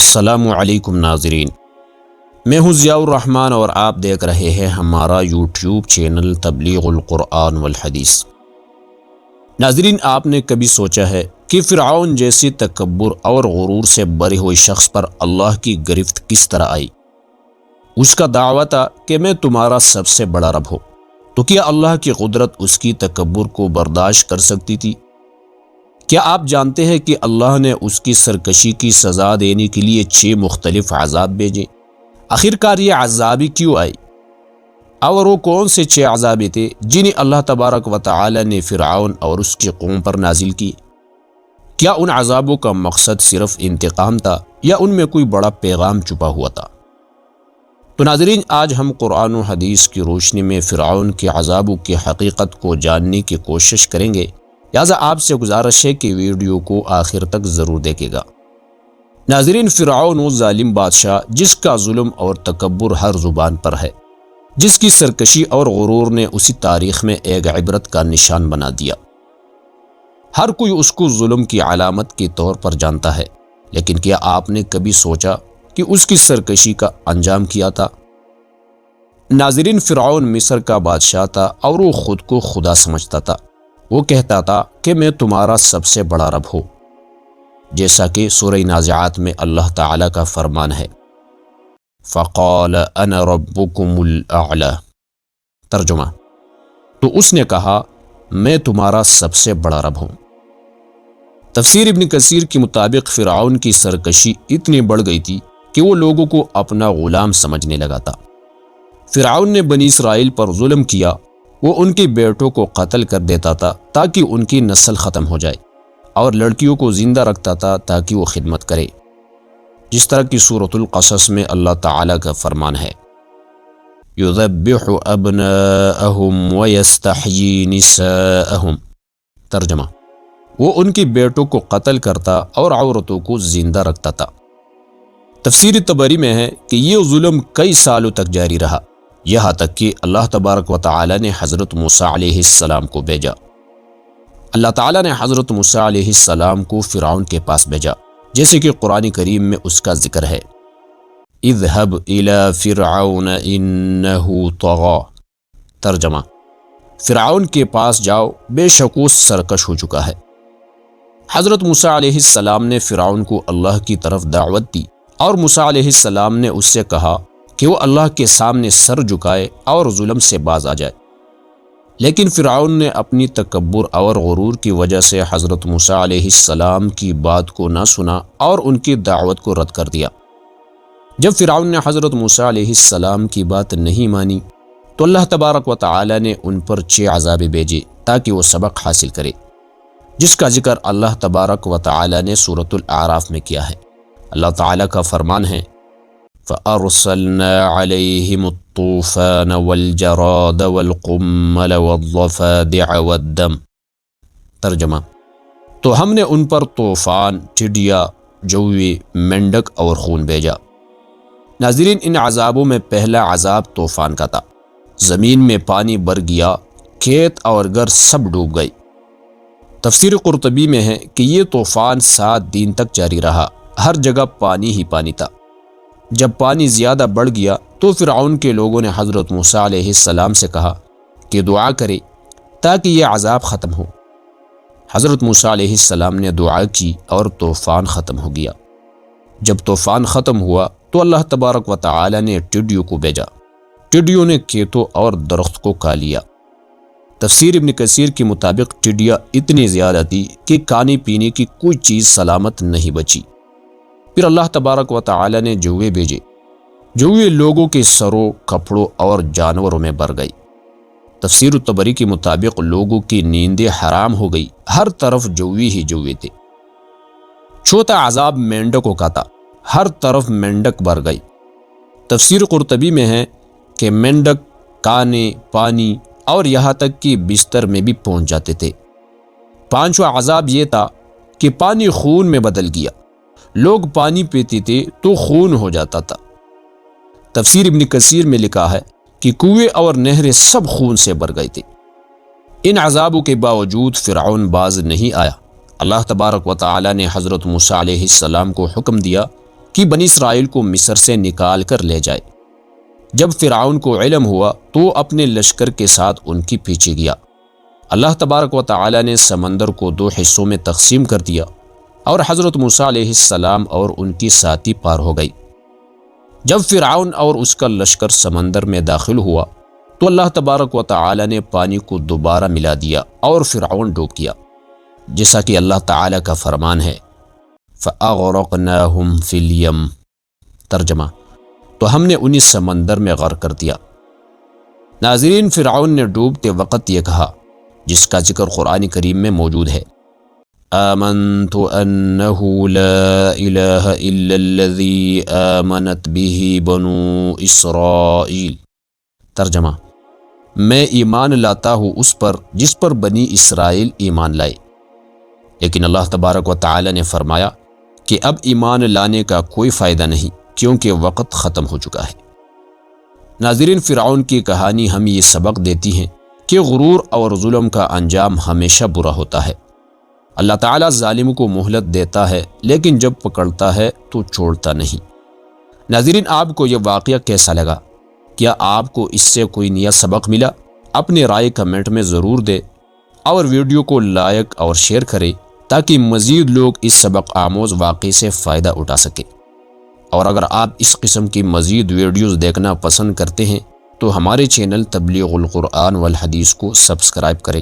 السلام علیکم ناظرین، میں ہوں ضیاء الرحمن اور آپ دیکھ رہے ہیں ہمارا یوٹیوب چینل تبلیغ القرآن والحدیث۔ ناظرین، آپ نے کبھی سوچا ہے کہ فرعون جیسی تکبر اور غرور سے بھرے ہوئے شخص پر اللہ کی گرفت کس طرح آئی؟ اس کا دعویٰ تھا کہ میں تمہارا سب سے بڑا رب ہوں، تو کیا اللہ کی قدرت اس کی تکبر کو برداشت کر سکتی تھی؟ کیا آپ جانتے ہیں کہ اللہ نے اس کی سرکشی کی سزا دینے کے لیے 6 مختلف عذاب بھیجے؟ آخرکار یہ عذابی کیوں آئی؟ اور وہ کون سے 6 عذابیں تھے جنہیں اللہ تبارک و تعالی نے فرعون اور اس کی قوم پر نازل کی؟ کیا ان عذابوں کا مقصد صرف انتقام تھا یا ان میں کوئی بڑا پیغام چھپا ہوا تھا؟ تو ناظرین، آج ہم قرآن و حدیث کی روشنی میں فرعون کے عذابوں کی حقیقت کو جاننے کی کوشش کریں گے، لہٰذا آپ سے گزارش ہے کہ ویڈیو کو آخر تک ضرور دیکھیں گا۔ ناظرین، فرعون وہ ظالم بادشاہ جس کا ظلم اور تکبر ہر زبان پر ہے، جس کی سرکشی اور غرور نے اسی تاریخ میں ایک عبرت کا نشان بنا دیا۔ ہر کوئی اس کو ظلم کی علامت کے طور پر جانتا ہے، لیکن کیا آپ نے کبھی سوچا کہ اس کی سرکشی کا انجام کیا تھا؟ ناظرین، فرعون مصر کا بادشاہ تھا اور وہ خود کو خدا سمجھتا تھا۔ وہ کہتا تھا کہ میں تمہارا سب سے بڑا رب ہوں، جیسا کہ سورہ نازعات میں اللہ تعالیٰ کا فرمان ہے، فَقَالَ أَنَا رَبُّكُمُ الْأَعْلَى۔ ترجمہ، تو اس نے کہا میں تمہارا سب سے بڑا رب ہوں۔ تفسیر ابن کثیر کے مطابق فرعون کی سرکشی اتنی بڑھ گئی تھی کہ وہ لوگوں کو اپنا غلام سمجھنے لگا تھا۔ فرعون نے بنی اسرائیل پر ظلم کیا، وہ ان کے بیٹوں کو قتل کر دیتا تھا تاکہ ان کی نسل ختم ہو جائے، اور لڑکیوں کو زندہ رکھتا تھا تاکہ وہ خدمت کرے، جس طرح کی سورۃ القصص میں اللہ تعالیٰ کا فرمان ہے، يُذَبِّحُ أَبْنَاءَهُمْ وَيَسْتَحْيِي نِسَاءَهُمْ۔ ترجمہ، وہ ان کے بیٹوں کو قتل کرتا اور عورتوں کو زندہ رکھتا تھا۔ تفسیر طبری میں ہے کہ یہ ظلم کئی سالوں تک جاری رہا، یہاں تک کہ اللہ تبارک و تعالی نے حضرت موسیٰ علیہ السلام کو بھیجا۔ اللہ تعالیٰ نے حضرت موسیٰ علیہ السلام کو فرعون کے پاس بھیجا، جیسے کہ قرآن کریم میں اس کا ذکر ہے، اذهب الى فرعون انه طغى۔ ترجمہ، فرعون کے پاس جاؤ، بے شک وہ سرکش ہو چکا ہے۔ حضرت موسیٰ علیہ السلام نے فرعون کو اللہ کی طرف دعوت دی، اور موسیٰ علیہ السلام نے اس سے کہا کہ وہ اللہ کے سامنے سر جھکائے اور ظلم سے باز آ جائے، لیکن فرعون نے اپنی تکبر اور غرور کی وجہ سے حضرت موسیٰ علیہ السلام کی بات کو نہ سنا اور ان کی دعوت کو رد کر دیا۔ جب فرعون نے حضرت موسیٰ علیہ السلام کی بات نہیں مانی تو اللہ تبارک و تعالی نے ان پر 6 عذاب بھیجے تاکہ وہ سبق حاصل کرے، جس کا ذکر اللہ تبارک و تعالی نے سورۃ الاعراف میں کیا ہے۔ اللہ تعالی کا فرمان ہے، فَأَرْسَلْنَا عَلَيْهِمُ الطُّوفَانَ وَالْجَرَادَ وَالْقُمَّلَ وَالضَّفَادِعَ وَالدَّمَ۔ ترجمہ، تو ہم نے ان پر طوفان، ٹڈیا، جوے، مینڈک اور خون بھیجا۔ ناظرین، ان عذابوں میں پہلا عذاب طوفان کا تھا۔ زمین میں پانی بھر گیا، کھیت اور گھر سب ڈوب گئے۔ تفسیر قرطبی میں ہے کہ یہ طوفان 7 دن تک جاری رہا، ہر جگہ پانی ہی پانی تھا۔ جب پانی زیادہ بڑھ گیا تو فرعون کے لوگوں نے حضرت موسیٰ علیہ السلام سے کہا کہ دعا کرے تاکہ یہ عذاب ختم ہو۔ حضرت موسیٰ علیہ السلام نے دعا کی اور طوفان ختم ہو گیا۔ جب طوفان ختم ہوا تو اللہ تبارک و تعالی نے ٹڈیوں کو بھیجا۔ ٹڈیوں نے کھیتوں اور درخت کو کھا لیا۔ تفسیر ابن کثیر کے مطابق ٹڈیاں اتنی زیادہ تھی کہ کھانے پینے کی کوئی چیز سلامت نہیں بچی۔ پھر اللہ تبارک و تعالی نے جوے بھیجے۔ جوے لوگوں کے سروں، کپڑوں اور جانوروں میں بھر گئی۔ تفسیر طبری کے مطابق لوگوں کی نیندیں حرام ہو گئی، ہر طرف جوے ہی جوے تھے۔ چوتھا عذاب مینڈکوں کا تھا، ہر طرف مینڈک بھر گئی۔ تفسیر قرطبی میں ہے کہ مینڈک کھانے، پانی اور یہاں تک کہ بستر میں بھی پہنچ جاتے تھے۔ پانچواں عذاب یہ تھا کہ پانی خون میں بدل گیا، لوگ پانی پیتے تھے تو خون ہو جاتا تھا۔ تفسیر ابن کثیر میں لکھا ہے کہ کنویں اور نہریں سب خون سے بھر گئے تھے۔ ان عذابوں کے باوجود فرعون باز نہیں آیا۔ اللہ تبارک و تعالی نے حضرت موسیٰ علیہ السلام کو حکم دیا کہ بنی اسرائیل کو مصر سے نکال کر لے جائے۔ جب فرعون کو علم ہوا تو اپنے لشکر کے ساتھ ان کی پیچھے گیا۔ اللہ تبارک و تعالی نے سمندر کو 2 حصوں میں تقسیم کر دیا اور حضرت موسیٰ علیہ السلام اور ان کی ساتھی پار ہو گئی۔ جب فرعون اور اس کا لشکر سمندر میں داخل ہوا تو اللہ تبارک و تعالی نے پانی کو دوبارہ ملا دیا اور فرعون ڈوب گیا، جیسا کہ اللہ تعالی کا فرمان ہے فَأَغْرَقْنَاهُمْ فِي الْيَمِّ۔ ترجمہ: تو ہم نے انہیں سمندر میں غرق کر دیا۔ ناظرین، فرعون نے ڈوبتے وقت یہ کہا، جس کا ذکر قرآن کریم میں موجود ہے، آمنت انہ لا الہ الا الذی آمنت بہ بنو اسرائیل۔ ترجمہ: میں ایمان لاتا ہوں اس پر جس پر بنی اسرائیل ایمان لائے۔ لیکن اللہ تبارک و تعالی نے فرمایا کہ اب ایمان لانے کا کوئی فائدہ نہیں، کیونکہ وقت ختم ہو چکا ہے۔ ناظرین، فرعون کی کہانی ہمیں یہ سبق دیتی ہے کہ غرور اور ظلم کا انجام ہمیشہ برا ہوتا ہے۔ اللہ تعالیٰ ظالم کو مہلت دیتا ہے، لیکن جب پکڑتا ہے تو چھوڑتا نہیں۔ ناظرین، آپ کو یہ واقعہ کیسا لگا؟ کیا آپ کو اس سے کوئی نیا سبق ملا؟ اپنی رائے کمنٹ میں ضرور دیں اور ویڈیو کو لائک اور شیئر کریں تاکہ مزید لوگ اس سبق آموز واقعے سے فائدہ اٹھا سکیں۔ اور اگر آپ اس قسم کی مزید ویڈیوز دیکھنا پسند کرتے ہیں تو ہمارے چینل تبلیغ القرآن والحدیث کو سبسکرائب کریں۔